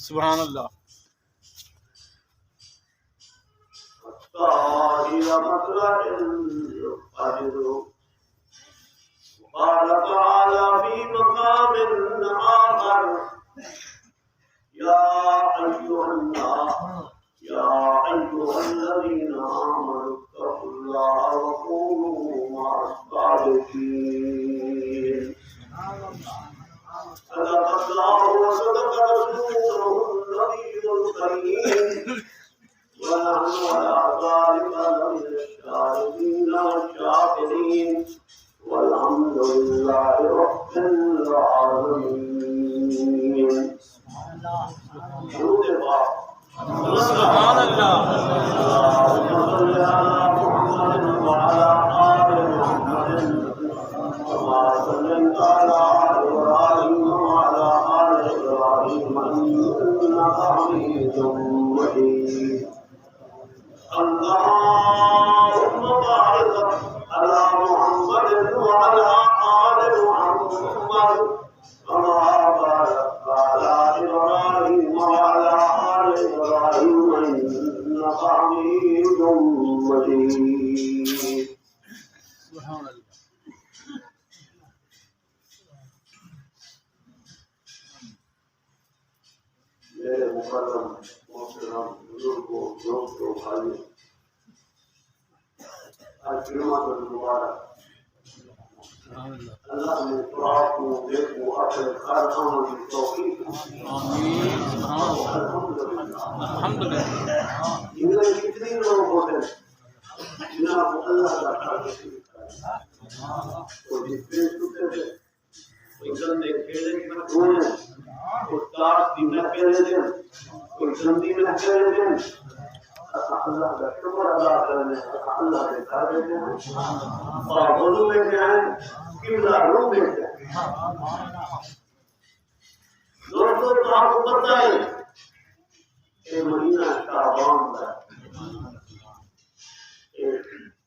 سبحان اللہ. قال تعالى في مقام آخر يا أيها الذين آمنوا اتقوا الله وكونوا مع الصادقين صدق الله وصدق رسوله النبي الكريم ونحن على ذلك لمن الشاهدين والشاكرين والحمد لله رب العالمين. درود پاک. سبحان اللہ. اللهم صل على محمد وعلى آل محمد كما صليت على إبراهيم وعلى آل إبراهيم إنك حميد مجيد. اللهم بارك على محمد وعلى آل محمد كما باركت على إبراهيم وعلى آل إبراهيم إنك حميد مجيد. سبحان اللہ. میرے مکرم محترم بزرگوں دوستوں بھائیوں، آج جمعہ المبارک اللہ نے آپ کو دیکھو اپنے کارخانوں کی توفیق. آمین. سبحان اللہ. الحمدللہ. انہیں کتنے لوگ ہوتے ہیں جنہوں کو اللہ کا تعلق ہے. کوئی جتنے سکتے تھے، کوئی گندے کھیلے میں دھوئے، کوئی تاش کی نہ کھیلے دیں، کوئی گندی نہ کھیلے دیں. اللہ کا شکر ادا کرنے اللہ کے گھر بیٹھے ہیں اور وضو بیٹھے ہیں، قبلہ رو بیٹھے ہیں. دوستوں تو آپ کو پتہ ہے کہ مہینہ شعبان کا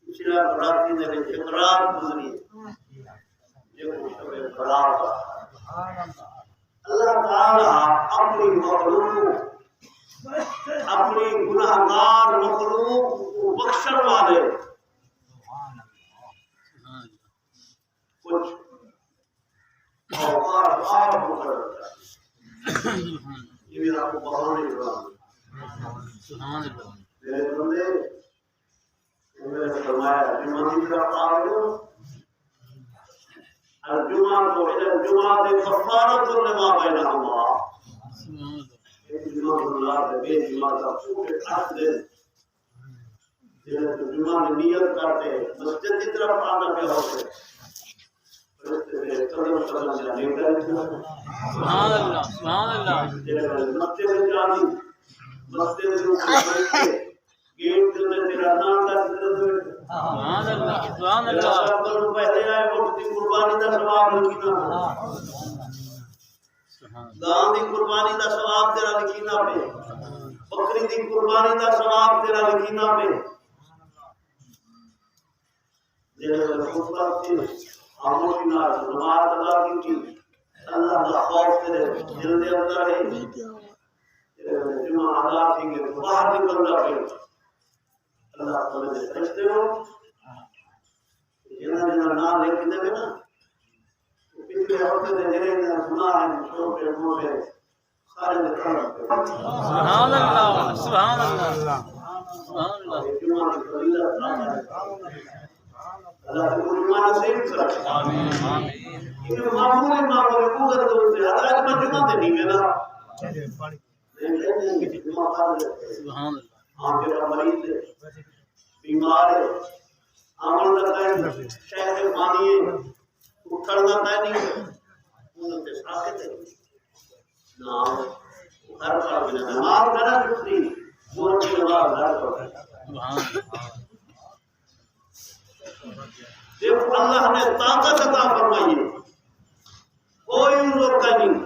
پچھلا براتی نے اقرار گزری جو شب قرار کا اللہ تعالیٰ اپنی مخلوق اپنی گناہگار مخلوق کو بخشن والے کچھ کرتا یہ بھی آپ کو بہانے نہیں بنا سبحان اللہ میرے بندے میں نے فرمایا جمعہ کی طرف آ گئے ہو الجمعہ کو الجمعہ دے کفارت لما بینہما ایک جمعہ اللہ دے بے جمعہ کا پورے 8 دن جنہیں تو جمعہ میں نیت کرتے مسجد کی طرف آنا پہ ہوتے سبحان اللہ سبحان اللہ مسجد میں جانی مسجد میں گیٹ میں تیرا نام درج سبحان اللہ سبحان اللہ پہلے آئے وہ قربانی کا ثواب لکھنا گاں دی قربانی دا ثواب تیرا لکھنا پہ بکری دی قربانی دا ثواب تیرا لکھنا پہ جنہیں خطبہ تھی خاموشی نال نماز ادا کی اللہ کا خوف تیرے دل دے اندر ہے جمعہ ادا کی گئے باہر نکلنا پہ اللہ تعالی نے فرشتے ہو جنہیں نام لکھ دے گا نا پچھلے ہفتے میں جنہیں سنا ہے چھوٹے موٹے سارے نکل سبحان اللہ سبحان اللہ سبحان اللہ جمعہ کی فضیلت اللہ کو ایمان نصیب کرے آمین آمین یہ معمول قدرت ہوتے ہیں اللہ کا جمعہ تے نہیں میرا نہیں جمعہ کر سبحان اللہ ہاں میرا مریض ہے بیمار ہے عمل کرتا ہے شہر پانی ہے اٹھنا ہے نہیں ان کے ساتھ ہے نا ہر کا بنا نماز کرنا چھٹی وہ کی نماز ہر کو سبحان اللہ دیکھو اللہ نے طاقت عطا فرمائی ہے کوئی روکا نہیں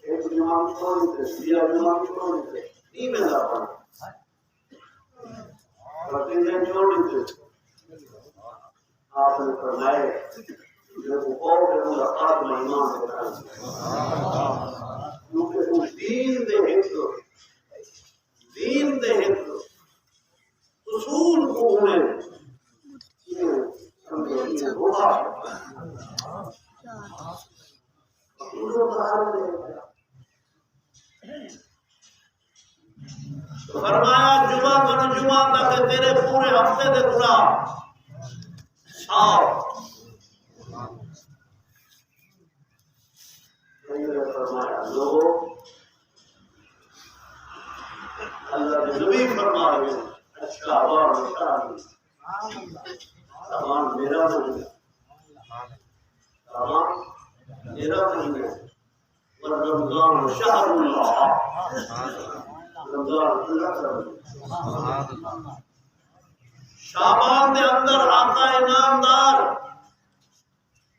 ایک امام چھوڑ دے یا امام چھوڑ دے نہیں ملا پڑا لیکن یہ چھوڑ دے آپ نے فرمائے جو کو کے ملاقات میں ایمان کرتا کیونکہ اس دین دے حفظ اصول کو انہیں فرمایا جمعہ من جمعہ تک تیرے پورے ہفتے دے گناہ صاف فرمایا لوگوں اللہ نے نبی فرمایا اچھا بار سامان میرا نہیں ہے سامان میرا نہیں ہے رمضان شہر اللہ رمضان اللہ کا شعبان دے اندر آقا انعامدار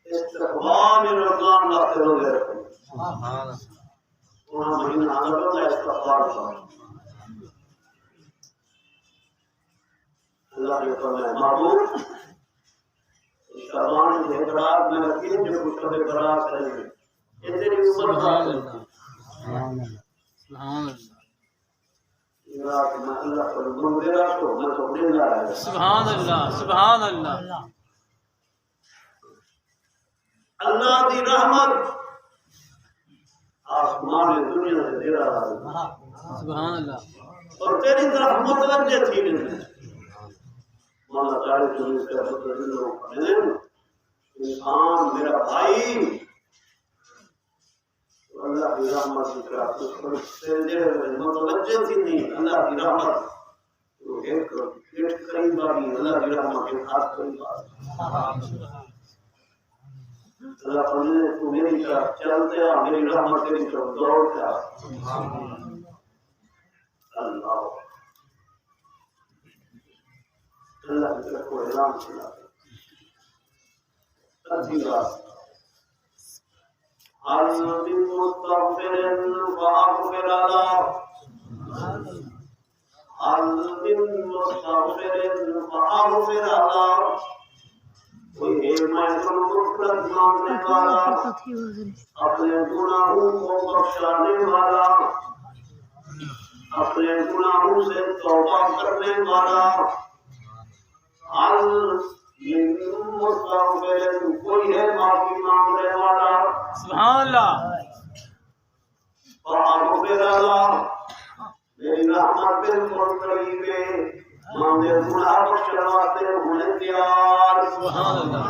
استقبال رمضان کا کرو گے وہاں مہینہ آگر کا استقبال کا اللہ نے فرمایا محبوب شعبان کے اقرار میں رکھیں جو کچھ کبھی قرار کریں گے یہ تیری عمر کا سبحان اللہ سبحان اللہ سبحان اللہ سبحان اللہ اللہ دی رحمت آسمان دنیا سے دے رہا ہے سبحان اللہ اور تیری طرف متوجہ تھی نہیں مولا تعالی تم اس کا متوجہ انسان میرا بھائی اللہ کی رحمت کی طرف سے متوجہ تھی نہیں اللہ کی رحمت تو ایک قریب آگی اللہ کی رحمت کے ہاتھ قریب آگی اللہ فرمائے تو میری طرف چلتے آ میری رحمت تیری طرف دوڑتے آ اللہ اللہ کی طرف کو اعلان کیا تذکرہ هل من مستغفر فأغفر له هل من مستغفر فأغفر له کوئی ہے میں مغفرت مانگنے والا اپنے گناہوں کو بخشانے والا اپنے گناہوں سے توبہ کرنے والا ہل من مستغفر کوئی ہے معافی مانگنے والا رحمت بالکل قریب ہے ماندے گناہ بخشن واسطے ہونے تیار سبحان اللہ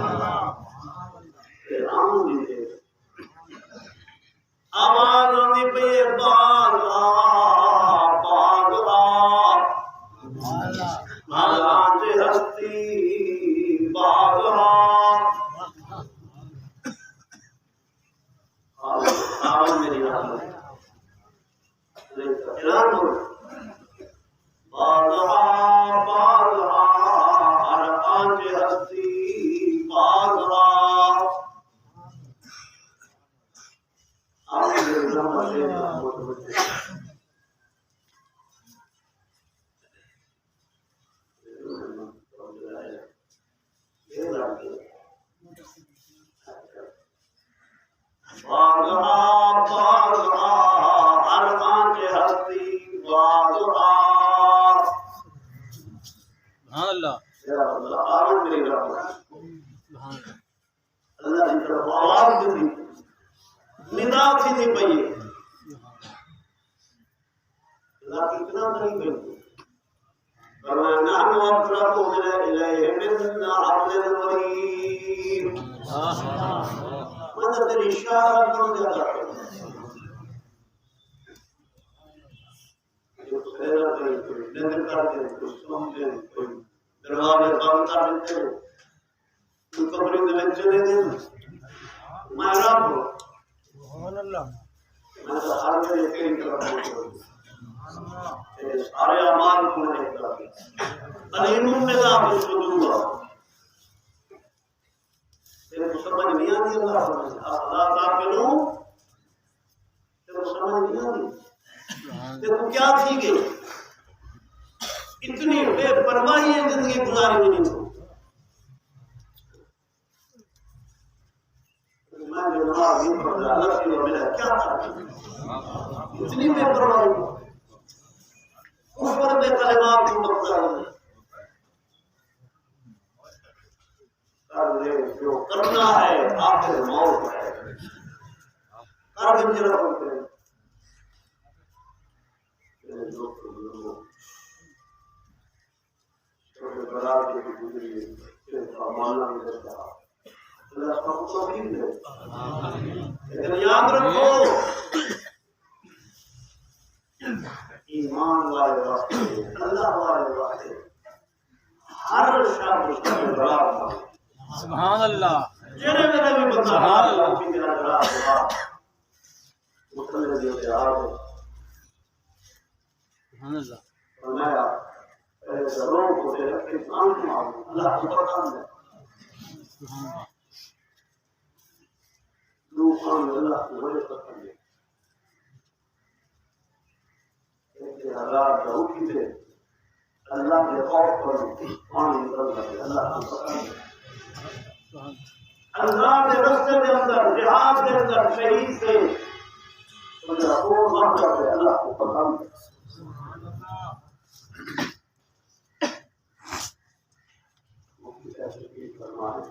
آمین دے آواز ہونے پہ باغ باغ سے ہستی باغ میری رحمت اعلان ہو سبحان اللہ اللہ کی طرف آواز دی ندا تھی نہیں پئی اللہ کتنا نہیں پئی فرمایا نحن اقرب الیہ من حبل الورید مدد تیری اشارہ کر دیا نظر کرتے کوئی سمجھتے کوئی دروازے بند کر دیتے کوئی کمرے میں چلے گئے میں رب میں تو ہر میرے کئی طرف سارے اعمال کو میں کر دیا علیم النظا میں سدوگا تیرے کو سمجھ نہیں آتی اللہ تعالیٰ تیرے کو سمجھ نہیں آتی تیرے کو کیا تھی گئی اتنی بے پرواہی زندگی گزاری ہوئی نہیں میں جو نماز نہیں پڑھ رہا اللہ کی میرا کیا تھا اتنی بے پرواہی اوپر میں کلمات کو مقصد کر لے جو کرنا ہے آخر موت ہے کر دن جرا کرتے ہیں برار کے گزری ماننا نہیں رہتا اللہ کا توفیق دے لیکن یاد رکھو ایمان والے واسطے اللہ والے واسطے ہر شب اس کا برار سبحان اللہ جڑے میرے بھی بندہ سبحان اللہ کی میرا برار ہوا اس نے دے دیا سبحان اللہ فرمایا ضرور کو دے رکھے کام اللہ کو پسند ہے سبحان اللہ دوسرا اللہ کو بڑے پسند ہے ایک ہزار دعوتی سے اللہ کے خوف پر پانی نکلتا ہے اللہ کو پسند ہے اللہ کے رستے کے اندر جہاد کے اندر شہید سے اللہ کو پسند ہے فرمائے